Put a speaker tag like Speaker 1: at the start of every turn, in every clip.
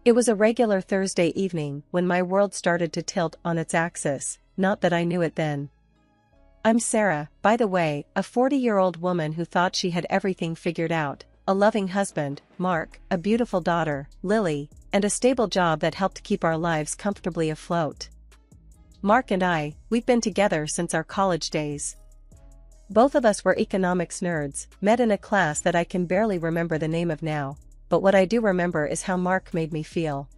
Speaker 1: It was a regular Thursday evening when my world started to tilt on its axis, not that I knew it then. I'm Sarah, by the way, a 40-year-old woman who thought she had everything figured out, a loving husband, Mark, a beautiful daughter, Lily, and a stable job that helped keep our lives comfortably afloat. Mark and we've been together since our college days. Both of us were economics nerds, met in a class that I can barely remember the name of now, but what I do remember is how Mark made me feel.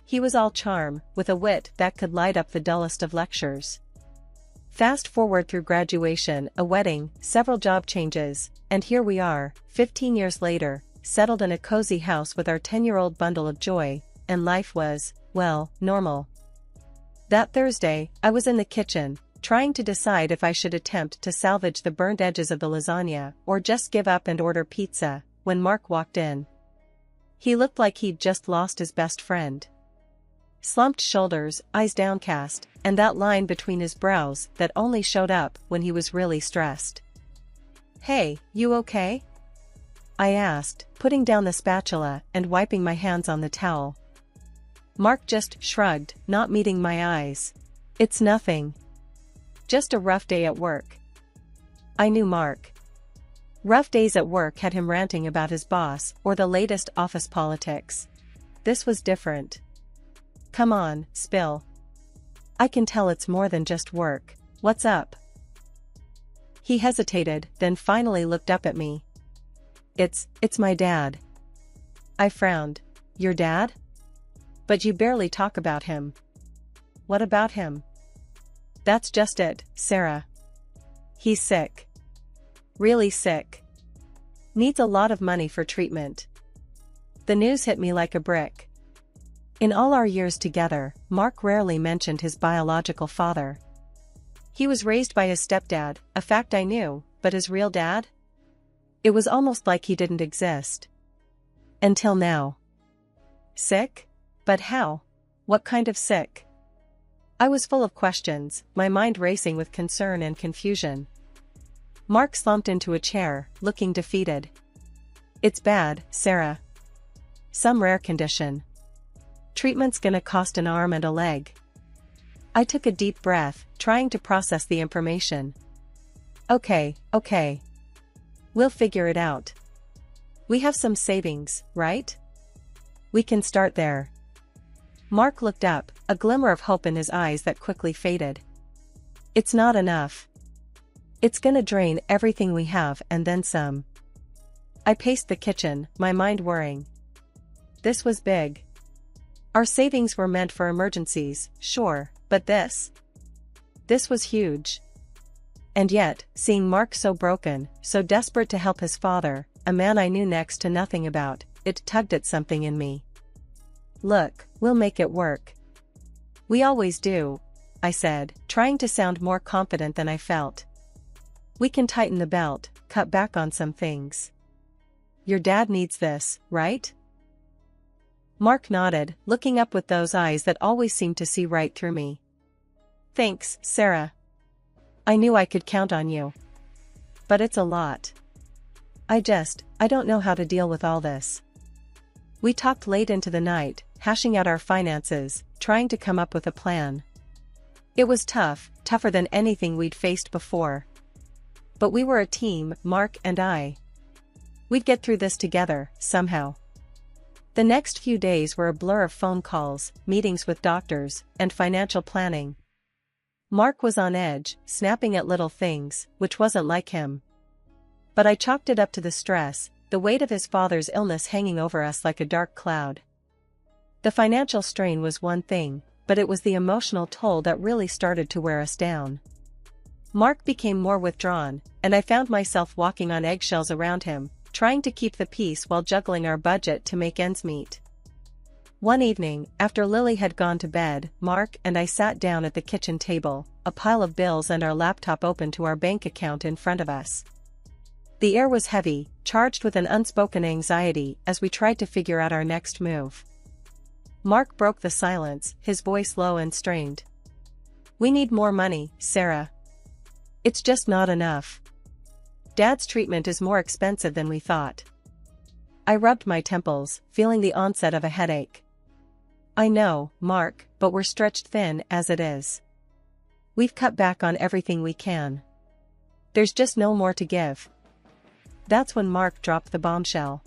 Speaker 1: He was all charm, with a wit that could light up the dullest of lectures. Fast forward through graduation, a wedding, several job changes, and here we are, 15 years later, settled in a cozy house with our 10-year-old bundle of joy, and life was, well, normal. That Thursday, I was in the kitchen, trying to decide if I should attempt to salvage the burnt edges of the lasagna or just give up and order pizza, when Mark walked in. He looked like he'd just lost his best friend. Slumped shoulders, eyes downcast, and that line between his brows that only showed up when he was really stressed. "Hey, you okay?" I asked, putting down the spatula and wiping my hands on the towel. Mark just shrugged, not meeting my eyes. "It's nothing. Just a rough day at work." I knew Mark. Rough days at work had him ranting about his boss or the latest office politics. This was different. "Come on, spill. I can tell it's more than just work. What's up?" He hesitated, then finally looked up at me. It's my dad." I frowned. "Your dad? But you barely talk about him." "What about him?" "That's just it, Sarah. He's sick. Really sick. Needs a lot of money for treatment." The news hit me like a brick. In all our years together, Mark rarely mentioned his biological father. He was raised by his stepdad, a fact I knew, but his real dad? It was almost like he didn't exist. Until now. Sick? But how? What kind of sick? I was full of questions, my mind racing with concern and confusion. Mark slumped into a chair, looking defeated. "It's bad, Sarah. Some rare condition. Treatment's gonna cost an arm and a leg." I took a deep breath, trying to process the information. Okay. We'll figure it out. We have some savings, right? We can start there." Mark looked up, a glimmer of hope in his eyes that quickly faded. "It's not enough. It's gonna drain everything we have and then some." I paced the kitchen, my mind whirring. This was big. Our savings were meant for emergencies, sure, but this was huge. And yet, seeing Mark so broken, so desperate to help his father, a man I knew next to nothing about, it tugged at something in me. "Look, we'll make it work. We always do," I said, trying to sound more confident than I felt. "We can tighten the belt, cut back on some things. Your dad needs this, right?" Mark nodded, looking up with those eyes that always seemed to see right through me. "Thanks, Sarah. I knew I could count on you. But it's a lot. I don't know how to deal with all this." We talked late into the night, hashing out our finances, trying to come up with a plan. It was tough, tougher than anything we'd faced before. But we were a team, Mark and I. We'd get through this together, somehow. The next few days were a blur of phone calls, meetings with doctors, and financial planning. Mark was on edge, snapping at little things, which wasn't like him. But I chalked it up to the stress, the weight of his father's illness hanging over us like a dark cloud. The financial strain was one thing, but it was the emotional toll that really started to wear us down. Mark became more withdrawn, and I found myself walking on eggshells around him, trying to keep the peace while juggling our budget to make ends meet. One evening, after Lily had gone to bed, Mark and I sat down at the kitchen table, a pile of bills and our laptop open to our bank account in front of us. The air was heavy, charged with an unspoken anxiety as we tried to figure out our next move. Mark broke the silence, his voice low and strained. "We need more money, Sarah. It's just not enough. Dad's treatment is more expensive than we thought." I rubbed my temples, feeling the onset of a headache. I know, Mark, but we're stretched thin as it is. We've cut back on everything we can. There's just no more to give. That's when Mark dropped the bombshell.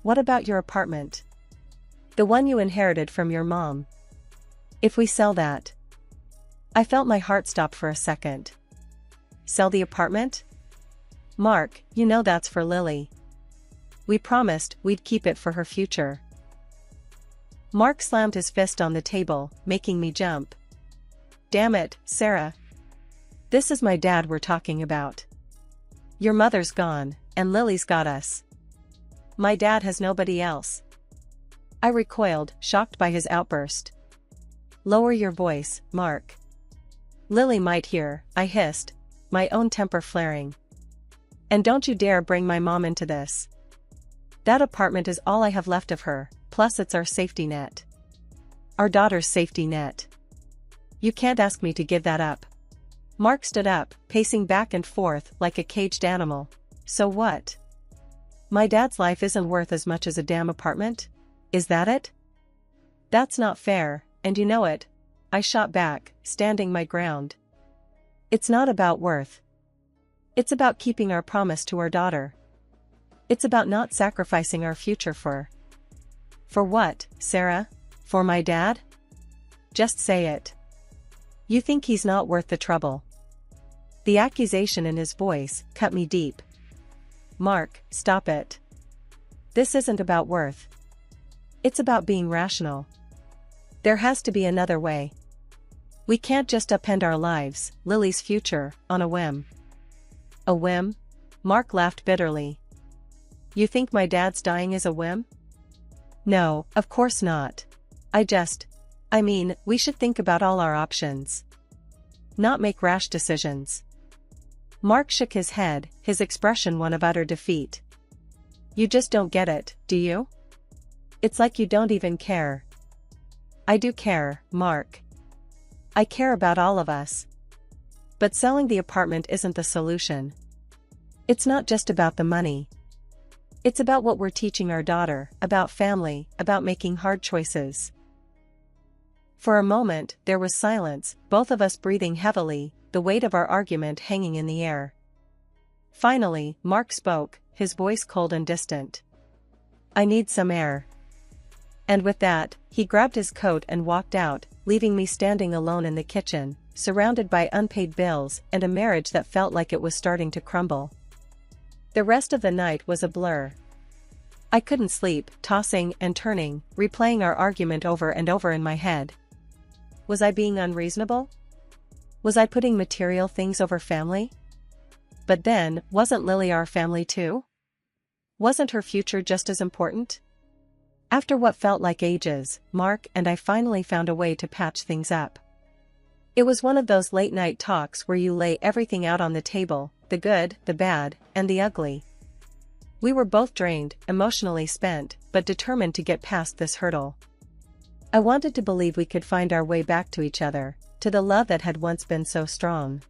Speaker 1: What about your apartment? The one you inherited from your mom. If we sell that. I felt my heart stop for a second. Sell the apartment? Mark, you know that's for Lily. We promised we'd keep it for her future. Mark slammed his fist on the table, making me jump. Damn it, Sarah. This is my dad we're talking about. Your mother's gone, and Lily's got us. My dad has nobody else. I recoiled, shocked by his outburst. Lower your voice, Mark. Lily might hear, I hissed, my own temper flaring. And don't you dare bring my mom into this. That apartment is all I have left of her, plus it's our safety net. Our daughter's safety net. You can't ask me to give that up. Mark stood up, pacing back and forth like a caged animal. So what? My dad's life isn't worth as much as a damn apartment? Is that it? That's not fair, and you know it. I shot back, standing my ground. It's not about worth. It's about keeping our promise to our daughter. It's about not sacrificing our future for. For what, Sarah? For my dad? Just say it. You think he's not worth the trouble? The accusation in his voice cut me deep. Mark, stop it. This isn't about worth. It's about being rational. There has to be another way. We can't just upend our lives, Lily's future, on a whim. A whim? Mark laughed bitterly. You think my dad's dying is a whim? No, of course not. I mean, we should think about all our options. Not make rash decisions. Mark shook his head, his expression one of utter defeat. You just don't get it, do you? It's like you don't even care. I do care, Mark. I care about all of us. But selling the apartment isn't the solution. It's not just about the money. It's about what we're teaching our daughter, about family, about making hard choices. For a moment, there was silence, both of us breathing heavily, the weight of our argument hanging in the air. Finally, Mark spoke, his voice cold and distant. I need some air. And with that, he grabbed his coat and walked out, leaving me standing alone in the kitchen, surrounded by unpaid bills and a marriage that felt like it was starting to crumble. The rest of the night was a blur. I couldn't sleep, tossing and turning, replaying our argument over and over in my head. Was I being unreasonable? Was I putting material things over family? But then, wasn't Lily our family too? Wasn't her future just as important? After what felt like ages, Mark and I finally found a way to patch things up. It was one of those late-night talks where you lay everything out on the table, the good, the bad, and the ugly. We were both drained, emotionally spent, but determined to get past this hurdle. I wanted to believe we could find our way back to each other, to the love that had once been so strong.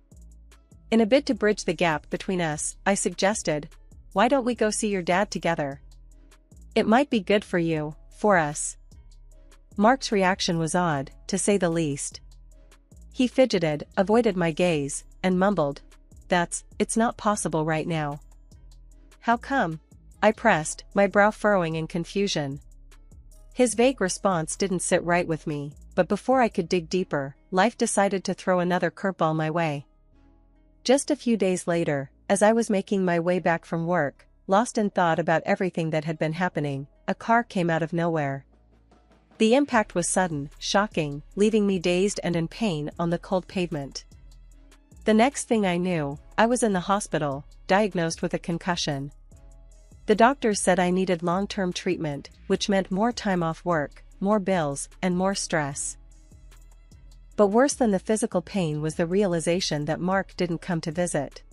Speaker 1: In a bid to bridge the gap between us, I suggested, why don't we go see your dad together? It might be good for you, for us. Mark's reaction was odd, to say the least. He fidgeted, avoided my gaze, and mumbled, it's not possible right now. How come? I pressed, my brow furrowing in confusion. His vague response didn't sit right with me, but before I could dig deeper, life decided to throw another curveball my way. Just a few days later, as I was making my way back from work, lost in thought about everything that had been happening, a car came out of nowhere. The impact was sudden, shocking, leaving me dazed and in pain on the cold pavement. The next thing I knew, I was in the hospital, diagnosed with a concussion. The doctors said I needed long-term treatment, which meant more time off work, more bills, and more stress. But worse than the physical pain was the realization that Mark didn't come to visit.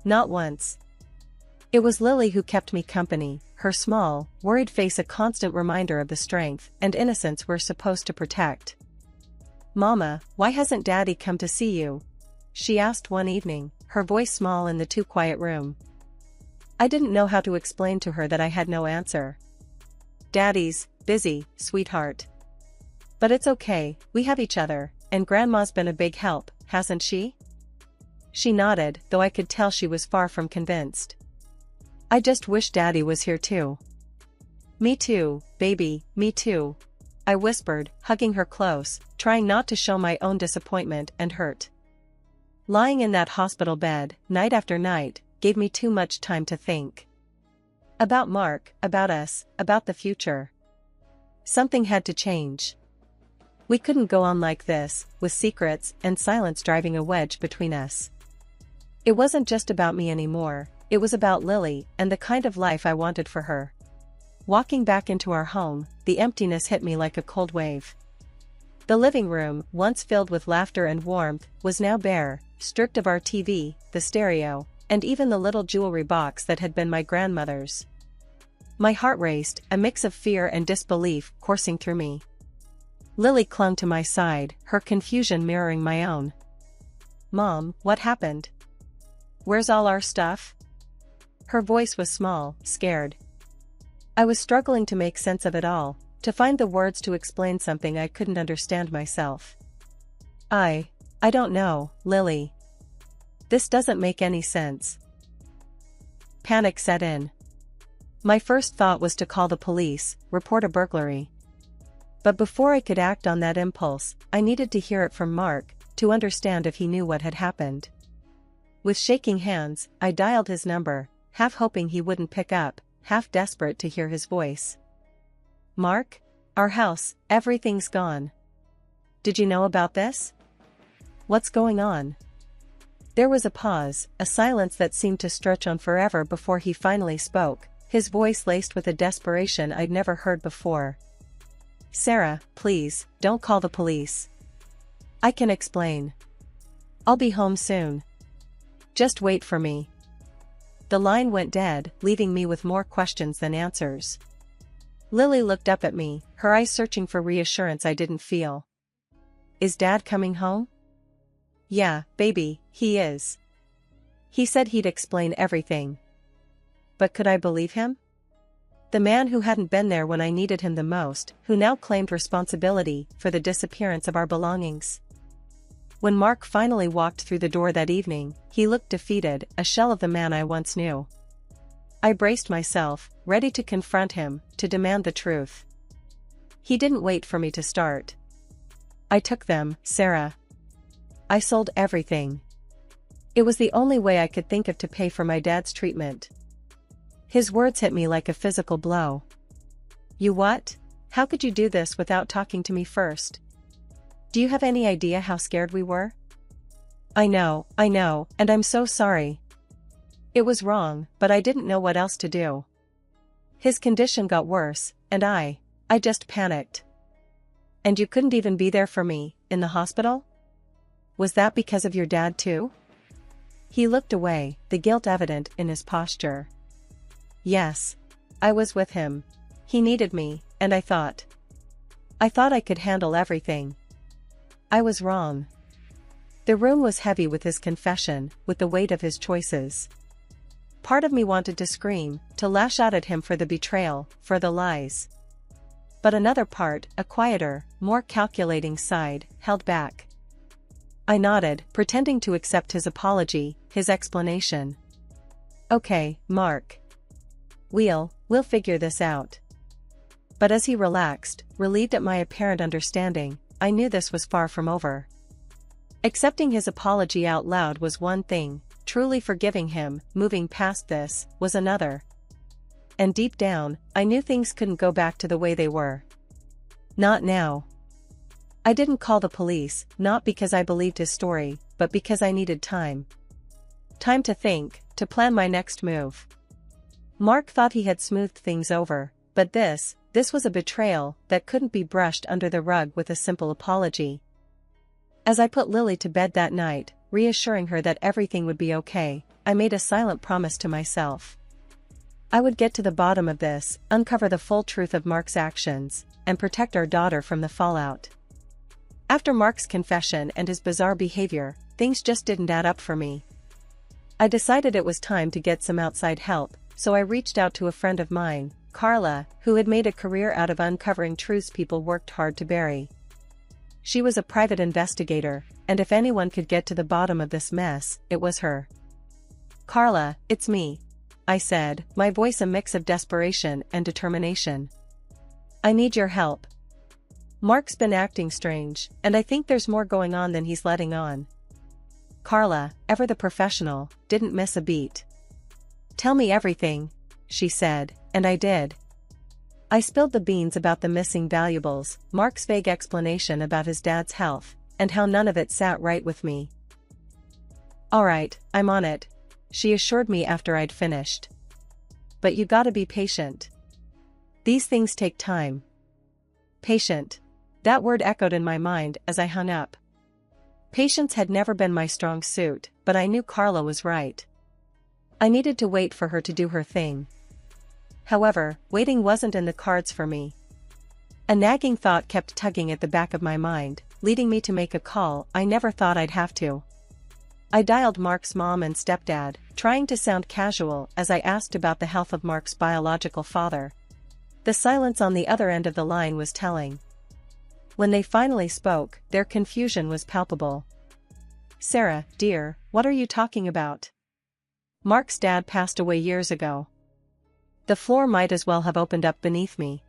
Speaker 1: Not once. It was Lily who kept me company, her small, worried face a constant reminder of the strength and innocence we're supposed to protect. "Mama, why hasn't Daddy come to see you?" she asked one evening, her voice small in the too quiet room. I didn't know how to explain to her that I had no answer. "Daddy's busy, sweetheart. But it's okay, we have each other, and Grandma's been a big help, hasn't she? She nodded, though I could tell she was far from convinced. I just wish Daddy was here too. Me too, baby, me too, I whispered, hugging her close, trying not to show my own disappointment and hurt. Lying in that hospital bed, night after night, gave me too much time to think. About Mark, about us, about the future. Something had to change. We couldn't go on like this, with secrets and silence driving a wedge between us. It wasn't just about me anymore, it was about Lily and the kind of life I wanted for her. Walking back into our home, the emptiness hit me like a cold wave. The living room, once filled with laughter and warmth, was now bare, stripped of our TV, the stereo, and even the little jewelry box that had been my grandmother's. My heart raced, a mix of fear and disbelief coursing through me. Lily clung to my side, her confusion mirroring my own. "Mom, what happened? Where's all our stuff?" Her voice was small, scared. I was struggling to make sense of it all, to find the words to explain something I couldn't understand myself. I don't know, Lily. This doesn't make any sense. Panic set in. My first thought was to call the police, report a burglary. But before I could act on that impulse, I needed to hear it from Mark, to understand if he knew what had happened. With shaking hands, I dialed his number, half hoping he wouldn't pick up, half desperate to hear his voice. "Mark? Our house, everything's gone. Did you know about this? What's going on?" There was a pause, a silence that seemed to stretch on forever before he finally spoke, his voice laced with a desperation I'd never heard before. "Sarah, please, don't call the police. I can explain. I'll be home soon. Just wait for me." The line went dead, leaving me with more questions than answers. Lily looked up at me, her eyes searching for reassurance I didn't feel. "Is Dad coming home?" "Yeah, baby, he is. He said he'd explain everything." But could I believe him? The man who hadn't been there when I needed him the most, who now claimed responsibility for the disappearance of our belongings. When Mark finally walked through the door that evening, he looked defeated, a shell of the man I once knew. I braced myself, ready to confront him, to demand the truth. He didn't wait for me to start. "I took them, Sarah. I sold everything. It was the only way I could think of to pay for my dad's treatment." His words hit me like a physical blow. "You what? How could you do this without talking to me first? Do you have any idea how scared we were?" I know, and I'm so sorry. It was wrong, but I didn't know what else to do." His condition got worse, and I just panicked. "And you couldn't even be there for me, in the hospital? Was that because of your dad too?" He looked away, the guilt evident in his posture. "Yes. I was with him. He needed me, and I thought I could handle everything. I was wrong." The room was heavy with his confession, with the weight of his choices. Part of me wanted to scream, to lash out at him for the betrayal, for the lies. But another part, a quieter, more calculating side, held back. I nodded, pretending to accept his apology, his explanation. "Okay, Mark. We'll figure this out." But as he relaxed, relieved at my apparent understanding, I knew this was far from over. Accepting his apology out loud was one thing, truly forgiving him, moving past this, was another. And deep down, I knew things couldn't go back to the way they were. Not now. I didn't call the police, not because I believed his story, but because I needed time. Time to think, to plan my next move. Mark thought he had smoothed things over, but this was a betrayal that couldn't be brushed under the rug with a simple apology. As I put Lily to bed that night, reassuring her that everything would be okay, I made a silent promise to myself. I would get to the bottom of this, uncover the full truth of Mark's actions, and protect our daughter from the fallout. After Mark's confession and his bizarre behavior, things just didn't add up for me. I decided it was time to get some outside help, so I reached out to a friend of mine, Carla, who had made a career out of uncovering truths people worked hard to bury. She was a private investigator, and if anyone could get to the bottom of this mess, it was her. "Carla, it's me," I said, my voice a mix of desperation and determination. "I need your help. Mark's been acting strange, and I think there's more going on than he's letting on." Carla, ever the professional, didn't miss a beat. "Tell me everything," she said, and I did. I spilled the beans about the missing valuables, Mark's vague explanation about his dad's health, and how none of it sat right with me. "All right, I'm on it," she assured me after I'd finished. "But you gotta be patient. These things take time." Patient. That word echoed in my mind as I hung up. Patience had never been my strong suit, but I knew Carla was right. I needed to wait for her to do her thing. However, waiting wasn't in the cards for me. A nagging thought kept tugging at the back of my mind, leading me to make a call I never thought I'd have to. I dialed Mark's mom and stepdad, trying to sound casual as I asked about the health of Mark's biological father. The silence on the other end of the line was telling. When they finally spoke, their confusion was palpable. "Sarah, dear, what are you talking about? Mark's dad passed away years ago." The floor might as well have opened up beneath me.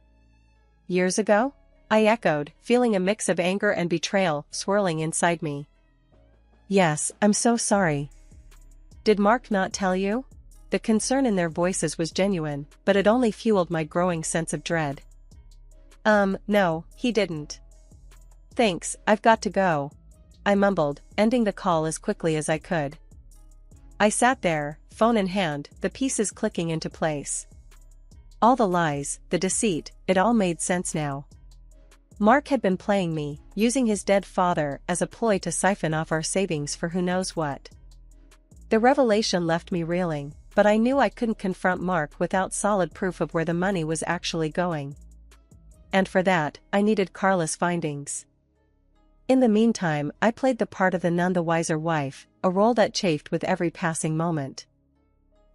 Speaker 1: "Years ago?" I echoed, feeling a mix of anger and betrayal swirling inside me. "Yes, I'm so sorry. Did Mark not tell you?" The concern in their voices was genuine, but it only fueled my growing sense of dread. No, he didn't." "Thanks, I've got to go," I mumbled, ending the call as quickly as I could. I sat there, phone in hand, the pieces clicking into place. All the lies, the deceit, it all made sense now. Mark had been playing me, using his dead father as a ploy to siphon off our savings for who knows what. The revelation left me reeling, but I knew I couldn't confront Mark without solid proof of where the money was actually going. And for that, I needed Carla's findings. In the meantime, I played the part of the none the wiser wife, a role that chafed with every passing moment.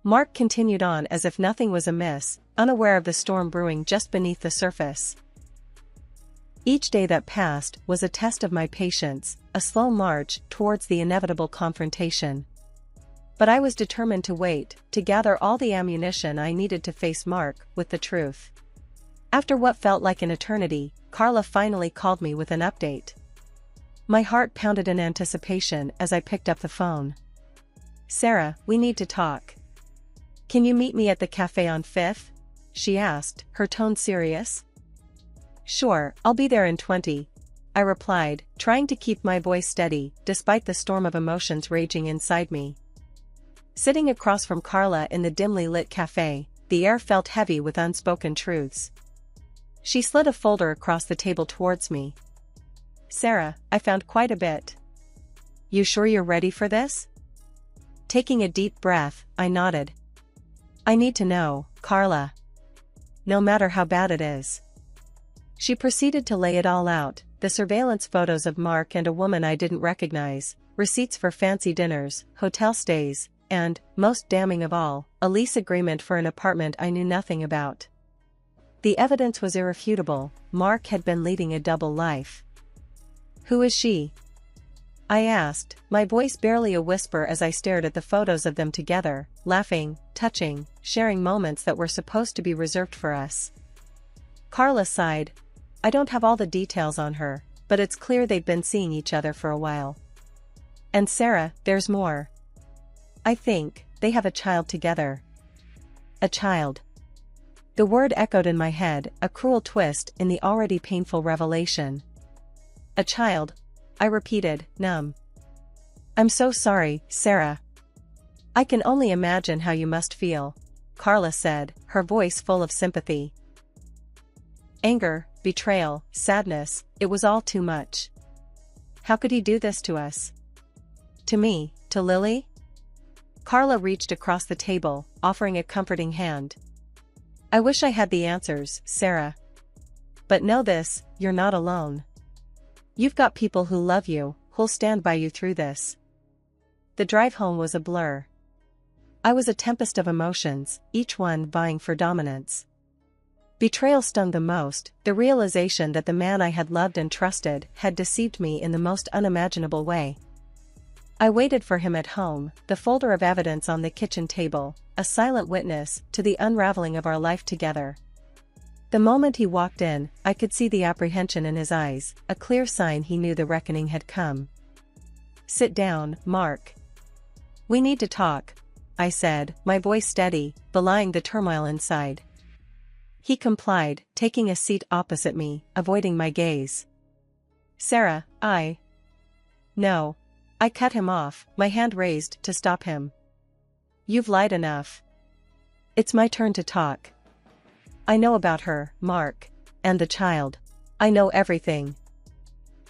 Speaker 1: Mark continued on as if nothing was amiss, unaware of the storm brewing just beneath the surface. Each day that passed was a test of my patience, a slow march towards the inevitable confrontation. But I was determined to wait, to gather all the ammunition I needed to face Mark with the truth. After what felt like an eternity, Carla finally called me with an update. My heart pounded in anticipation as I picked up the phone. "Sarah, we need to talk. Can you meet me at the cafe on 5th? She asked, her tone serious. "Sure, I'll be there in 20, I replied, trying to keep my voice steady, despite the storm of emotions raging inside me. Sitting across from Carla in the dimly lit cafe, the air felt heavy with unspoken truths. She slid a folder across the table towards me. "Sarah, I found quite a bit. You sure you're ready for this?" Taking a deep breath, I nodded. "I need to know, Carla. No matter how bad it is." She proceeded to lay it all out, the surveillance photos of Mark and a woman I didn't recognize, receipts for fancy dinners, hotel stays, and, most damning of all, a lease agreement for an apartment I knew nothing about. The evidence was irrefutable. Mark had been leading a double life. "Who is she?" I asked, my voice barely a whisper as I stared at the photos of them together, laughing, touching, sharing moments that were supposed to be reserved for us. Carla sighed. "I don't have all the details on her, but it's clear they've been seeing each other for a while. And Sarah, there's more. I think they have a child together." A child. The word echoed in my head, a cruel twist in the already painful revelation. "A child," I repeated, numb. "I'm so sorry, Sarah. I can only imagine how you must feel," Carla said, her voice full of sympathy. Anger, betrayal, sadness, it was all too much. How could he do this to us? To me, to Lily? Carla reached across the table, offering a comforting hand. "I wish I had the answers, Sarah. But know this, you're not alone. You've got people who love you, who'll stand by you through this." The drive home was a blur. I was a tempest of emotions, each one vying for dominance. Betrayal stung the most, the realization that the man I had loved and trusted had deceived me in the most unimaginable way. I waited for him at home, the folder of evidence on the kitchen table, a silent witness to the unraveling of our life together. The moment he walked in, I could see the apprehension in his eyes, a clear sign he knew the reckoning had come. "Sit down, Mark. We need to talk," I said, my voice steady, belying the turmoil inside. He complied, taking a seat opposite me, avoiding my gaze. "Sarah, No." I cut him off, my hand raised to stop him. "You've lied enough. It's my turn to talk. I know about her, Mark. And the child. I know everything."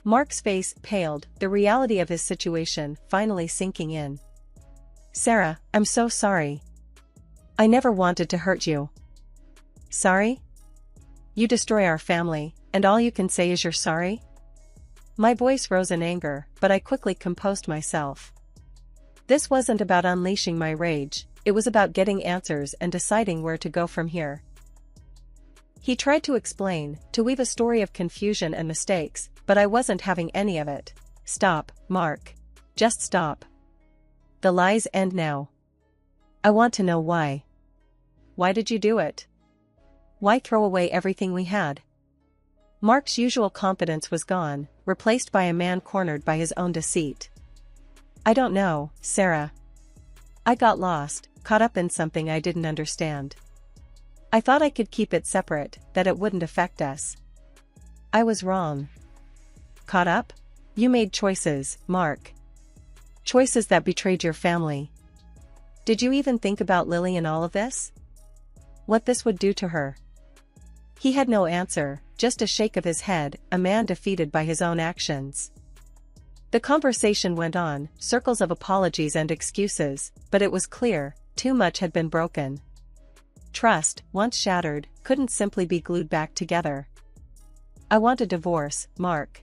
Speaker 1: Mark's face paled, the reality of his situation finally sinking in. "Sarah, I'm so sorry. I never wanted to hurt you." "Sorry? You destroy our family, and all you can say is you're sorry?" My voice rose in anger, but I quickly composed myself. This wasn't about unleashing my rage, it was about getting answers and deciding where to go from here. He tried to explain, to weave a story of confusion and mistakes, but I wasn't having any of it. "Stop, Mark. Just stop. The lies end now. I want to know why. Why did you do it? Why throw away everything we had?" Mark's usual confidence was gone, replaced by a man cornered by his own deceit. "I don't know, Sarah. I got lost, caught up in something I didn't understand. I thought I could keep it separate, that it wouldn't affect us. I was wrong." "Caught up? You made choices, Mark. Choices that betrayed your family. Did you even think about Lily in all of this? What this would do to her?" He had no answer, just a shake of his head, a man defeated by his own actions. The conversation went on, circles of apologies and excuses, but it was clear, too much had been broken. Trust, once shattered, couldn't simply be glued back together. "I want a divorce, Mark.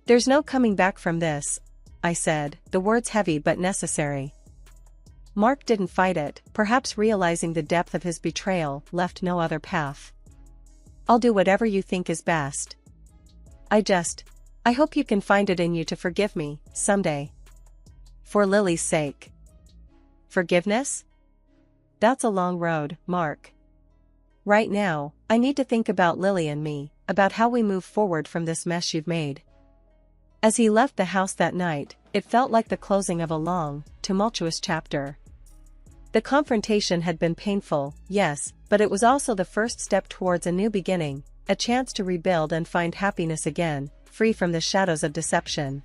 Speaker 1: There's no coming back from this," I said, the words heavy but necessary. Mark didn't fight it, perhaps realizing the depth of his betrayal left no other path. "I'll do whatever you think is best. I hope you can find it in you to forgive me, someday. For Lily's sake." "Forgiveness? That's a long road, Mark. Right now, I need to think about Lily and me, about how we move forward from this mess you've made." As he left the house that night, it felt like the closing of a long, tumultuous chapter. The confrontation had been painful, yes, but it was also the first step towards a new beginning, a chance to rebuild and find happiness again, free from the shadows of deception.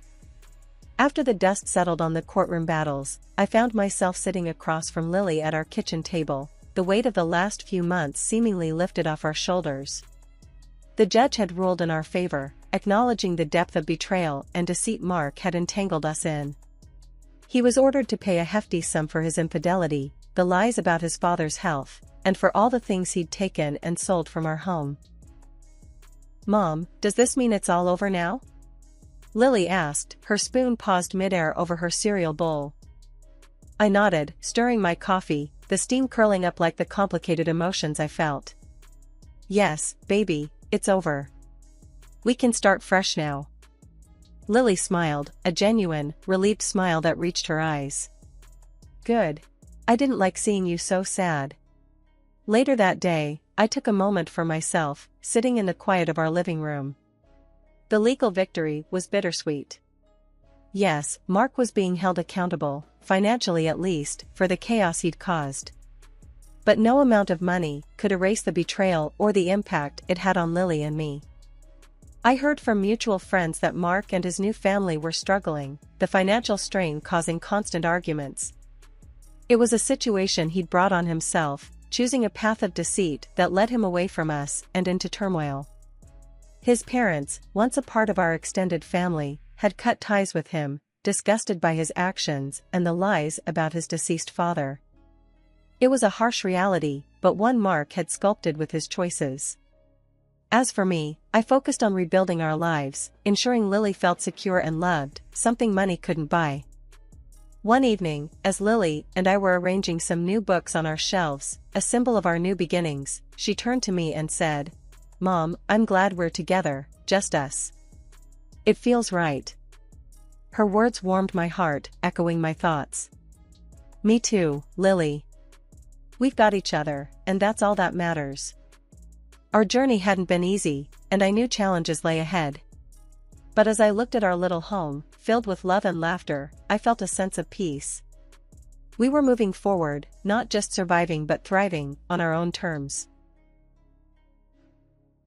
Speaker 1: After the dust settled on the courtroom battles, I found myself sitting across from Lily at our kitchen table, the weight of the last few months seemingly lifted off our shoulders. The judge had ruled in our favor, acknowledging the depth of betrayal and deceit Mark had entangled us in. He was ordered to pay a hefty sum for his infidelity, the lies about his father's health, and for all the things he'd taken and sold from our home. "Mom, does this mean it's all over now?" Lily asked, her spoon paused midair over her cereal bowl. I nodded, stirring my coffee, the steam curling up like the complicated emotions I felt. "Yes, baby, it's over. We can start fresh now." Lily smiled, a genuine, relieved smile that reached her eyes. "Good. I didn't like seeing you so sad." Later that day, I took a moment for myself, sitting in the quiet of our living room. The legal victory was bittersweet. Yes, Mark was being held accountable, financially at least, for the chaos he'd caused. But no amount of money could erase the betrayal or the impact it had on Lily and me. I heard from mutual friends that Mark and his new family were struggling, the financial strain causing constant arguments. It was a situation he'd brought on himself, choosing a path of deceit that led him away from us and into turmoil. His parents, once a part of our extended family, had cut ties with him, disgusted by his actions and the lies about his deceased father. It was a harsh reality, but one Mark had sculpted with his choices. As for me, I focused on rebuilding our lives, ensuring Lily felt secure and loved, something money couldn't buy. One evening, as Lily and I were arranging some new books on our shelves, a symbol of our new beginnings, she turned to me and said, "Mom, I'm glad we're together, just us. It feels right." Her words warmed my heart, echoing my thoughts. Me too, Lily. We've got each other, and that's all that matters. Our journey hadn't been easy, and I knew challenges lay ahead. But as I looked at our little home, filled with love and laughter, I felt a sense of peace. We were moving forward, not just surviving but thriving, on our own terms.